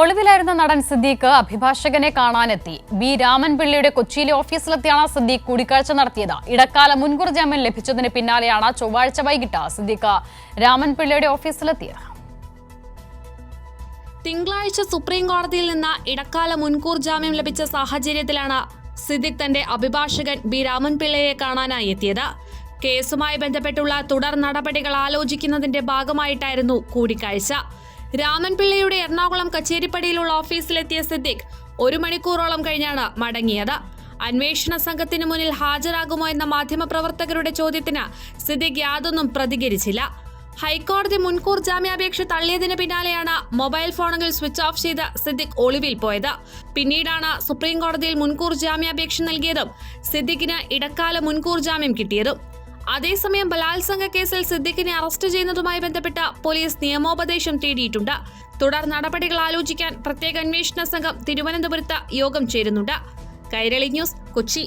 ഒളിവിലായിരുന്ന നടൻ സിദ്ദീഖ് അഭിഭാഷകനെ കാണാനെത്തി. ബി രാമൻപിള്ളയുടെ കൊച്ചിയിലെ ഓഫീസിലെത്തിയാണ് സിദ്ദീഖ് കൂടിക്കാഴ്ച നടത്തിയത്. ഇടക്കാല മുൻകൂർ ജാമ്യം ലഭിച്ചതിന് പിന്നാലെയാണ് ചൊവ്വാഴ്ച വൈകിട്ട് സിദ്ദീഖ് രാമൻപിള്ളയുടെ ഓഫീസിലെത്തിയത്. തിങ്കളാഴ്ച സുപ്രീം കോടതിയിൽ നിന്ന് ഇടക്കാല മുൻകൂർ ജാമ്യം ലഭിച്ച സാഹചര്യത്തിലാണ് സിദ്ദീഖ് തന്റെ അഭിഭാഷകൻ ബി രാമൻപിള്ളയെ കാണാനായി എത്തിയത്. കേസുമായി ബന്ധപ്പെട്ടുള്ള തുടർ നടപടികൾ ആലോചിക്കുന്നതിന്റെ ഭാഗമായിട്ടായിരുന്നു കൂടിക്കാഴ്ച. രാമൻപിള്ളയുടെ എറണാകുളം കച്ചേരിപ്പടിയിലുള്ള ഓഫീസിലെത്തിയ സിദ്ദീഖ് 1 മണിക്കൂറോളം കഴിഞ്ഞാണ് മടങ്ങിയത്. അന്വേഷണ സംഘത്തിന് മുന്നിൽ ഹാജരാകുമോ എന്ന മാധ്യമപ്രവർത്തകരുടെ ചോദ്യത്തിന് സിദ്ദീഖ് യാതൊന്നും പ്രതികരിച്ചില്ല. ഹൈക്കോടതി മുൻകൂർ ജാമ്യാപേക്ഷ തള്ളിയതിന് പിന്നാലെയാണ് മൊബൈൽ ഫോണുകൾ സ്വിച്ച് ഓഫ് ചെയ്ത് സിദ്ദീഖ് ഒളിവിൽ പോയത്. പിന്നീടാണ് സുപ്രീം കോടതിയിൽ മുൻകൂർ ജാമ്യാപേക്ഷ നൽകിയതും സിദ്ദീഖിന് ഇടക്കാല മുൻകൂർ ജാമ്യം കിട്ടിയതും. അതേസമയം ബലാത്സംഗ കേസിൽ സിദ്ദീഖിനെ അറസ്റ്റ് ചെയ്യുന്നതുമായി ബന്ധപ്പെട്ട പോലീസ് നിയമോപദേശം തേടിയിട്ടുണ്ട്. തുടർ നടപടികൾ ആലോചിക്കാൻ പ്രത്യേക അന്വേഷണ സംഘം തിരുവനന്തപുരത്ത് യോഗം ചേരുന്നുണ്ട്. കൈരളി ന്യൂസ്, കൊച്ചി.